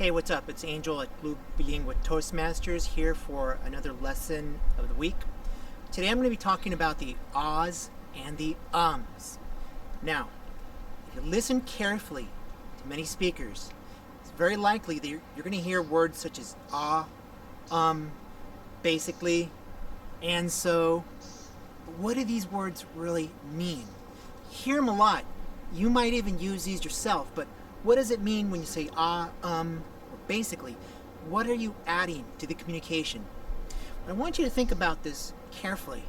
Hey, what's up? It's Angel at Club Bilingue Toastmasters here for another lesson of the week. Today I'm going to be talking about the ahs and the ums. Now, if you listen carefully to many speakers, it's very likely that you're going to hear words such as basically, and so. But what do these words really mean? You hear them a lot. You might even use these yourself, but what does it mean when you say or basically? What are you adding to the communication? I want you to think about this carefully.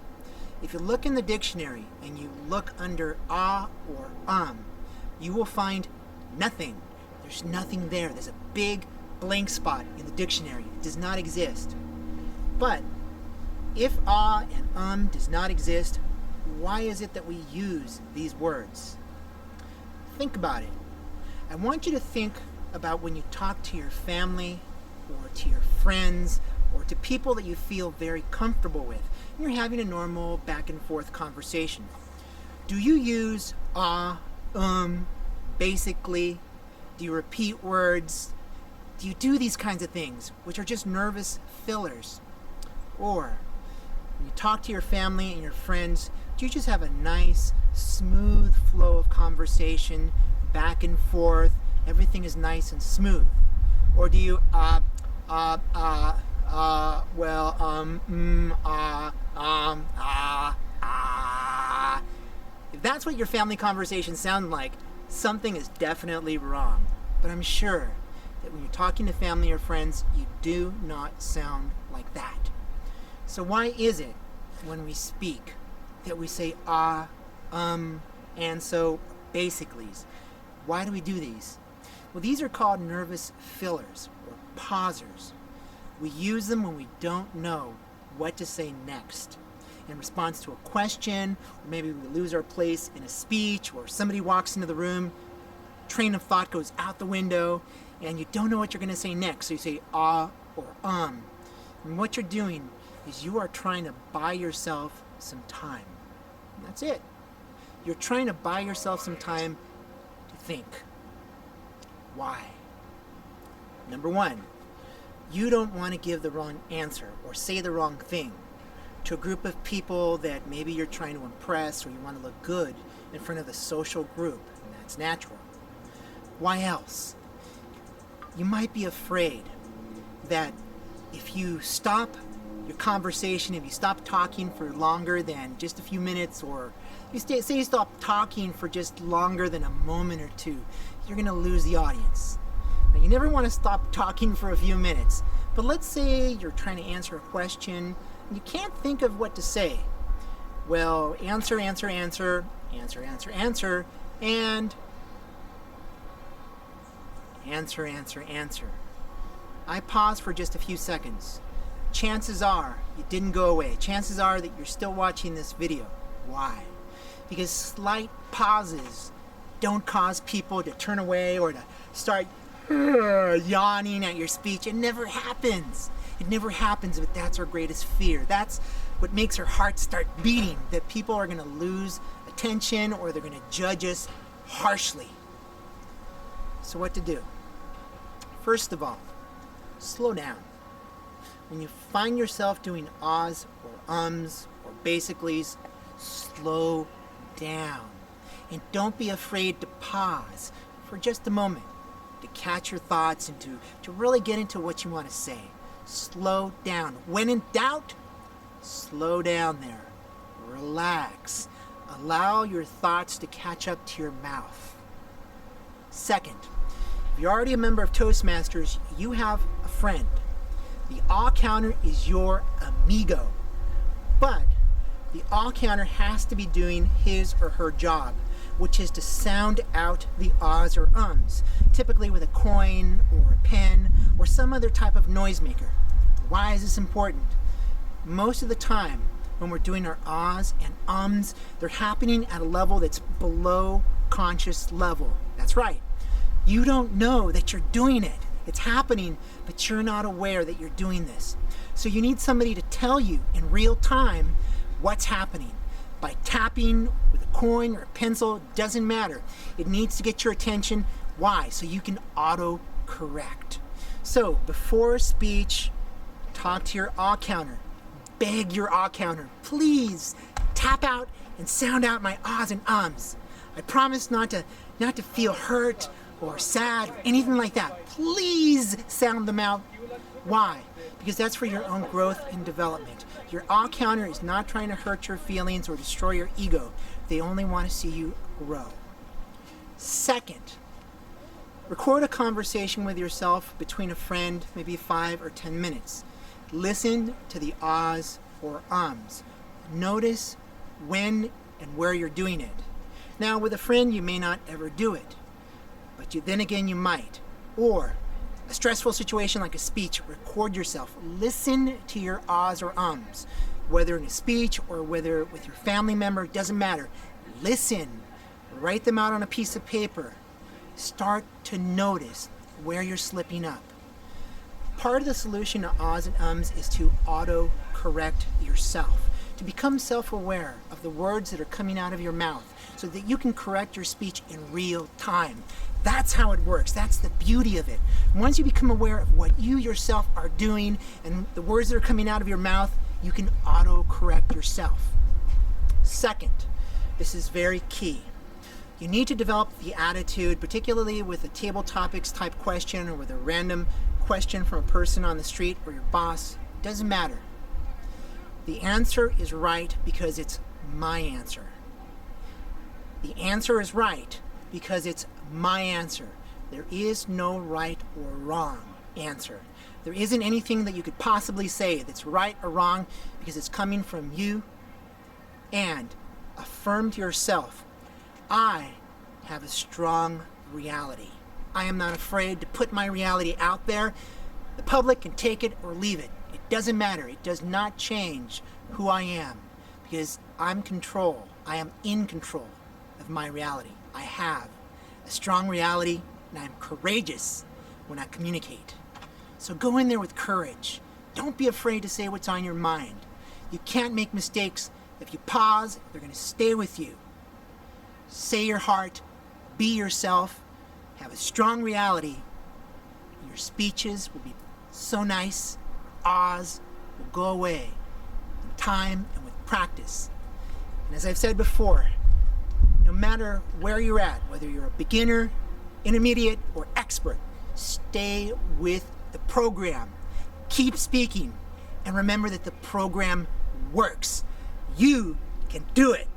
If you look in the dictionary and you look under or you will find nothing. There's nothing there. There's a big blank spot in the dictionary. It does not exist. But if and does not exist, why is it that we use these words? Think about it. I want you to think about when you talk to your family or to your friends or to people that you feel very comfortable with. And you're having a normal back and forth conversation. Do you use basically? Do you repeat words? Do you do these kinds of things, which are just nervous fillers? Or when you talk to your family and your friends, do you just have a nice, smooth flow of conversation, back and forth, everything is nice and smooth? Or do you, If that's what your family conversations sound like, something is definitely wrong. But I'm sure that when you're talking to family or friends, you do not sound like that. So why is it when we speak that we say and so basically? Why do we do these? Well, these are called nervous fillers or pausers. We use them when we don't know what to say next. In response to a question, or maybe we lose our place in a speech, or somebody walks into the room, train of thought goes out the window, and you don't know what you're going to say next. So you say or And what you're doing is you are trying to buy yourself some time. And that's it. You're trying to buy yourself some time to think. Why? Number one, you don't want to give the wrong answer or say the wrong thing to a group of people that maybe you're trying to impress, or you want to look good in front of the social group, and that's natural. Why else? You might be afraid that if you stop your conversation, if you stop talking for longer than just a few minutes, or say you stop talking for just longer than a moment or two, you're going to lose the audience. Now, you never want to stop talking for a few minutes, but let's say you're trying to answer a question and you can't think of what to say. Well, answer, and answer. I pause for just a few seconds. Chances are you didn't go away. Chances are that you're still watching this video. Why? Because slight pauses don't cause people to turn away or to start yawning at your speech. It never happens. It never happens, but that's our greatest fear. That's what makes our hearts start beating, that people are going to lose attention or they're going to judge us harshly. So what to do? First of all, slow down. When you find yourself doing ahs or ums or basicallys, slow down. And don't be afraid to pause for just a moment to catch your thoughts and to really get into what you want to say. Slow down. When in doubt, slow down there. Relax. Allow your thoughts to catch up to your mouth. Second, if you're already a member of Toastmasters, you have a friend. The ah counter is your amigo. But the ah counter has to be doing his or her job, which is to sound out the ahs or ums, typically with a coin or a pen or some other type of noisemaker. Why is this important? Most of the time when we're doing our ahs and ums, they're happening at a level that's below conscious level. That's right. You don't know that you're doing it. It's happening, but you're not aware that you're doing this. So you need somebody to tell you in real time what's happening. By tapping with a coin or a pencil, doesn't matter. It needs to get your attention. Why? So you can auto-correct. So before speech, talk to your ah counter. Beg your ah counter. Please tap out and sound out my ahs and ums. I promise not to feel hurt or sad or anything like that. Please sound them out. Why? Because that's for your own growth and development. Your ah counter is not trying to hurt your feelings or destroy your ego. They only want to see you grow. Second, record a conversation with yourself between a friend, maybe 5 or 10 minutes. Listen to the ahs or ums. Notice when and where you're doing it. Now, with a friend, you may not ever do it, but then again, you might. Or a stressful situation like a speech, record yourself. Listen to your ahs or ums, whether in a speech or whether with your family member, it doesn't matter. Listen. Write them out on a piece of paper. Start to notice where you're slipping up. Part of the solution to ahs and ums is to auto-correct yourself, to become self-aware of the words that are coming out of your mouth so that you can correct your speech in real time. That's how it works. That's the beauty of it. Once you become aware of what you yourself are doing and the words that are coming out of your mouth, you can auto-correct yourself. Second, this is very key. You need to develop the attitude, particularly with a table topics type question or with a random question from a person on the street or your boss. Doesn't matter. The answer is right because it's my answer. The answer is right because it's my answer. There is no right or wrong answer. There isn't anything that you could possibly say that's right or wrong because it's coming from you. And affirm to yourself, I have a strong reality. I am not afraid to put my reality out there. The public can take it or leave it. It doesn't matter. It does not change who I am because I'm control. I am in control of my reality. I have a strong reality and I'm courageous when I communicate. So go in there with courage. Don't be afraid to say what's on your mind. You can't make mistakes. If you pause, they're going to stay with you. Say your heart, be yourself, have a strong reality. Your speeches will be so nice. Ahs will go away in time and with practice. And as I've said before, no matter where you're at, whether you're a beginner, intermediate, or expert, stay with the program. Keep speaking and remember that the program works. You can do it.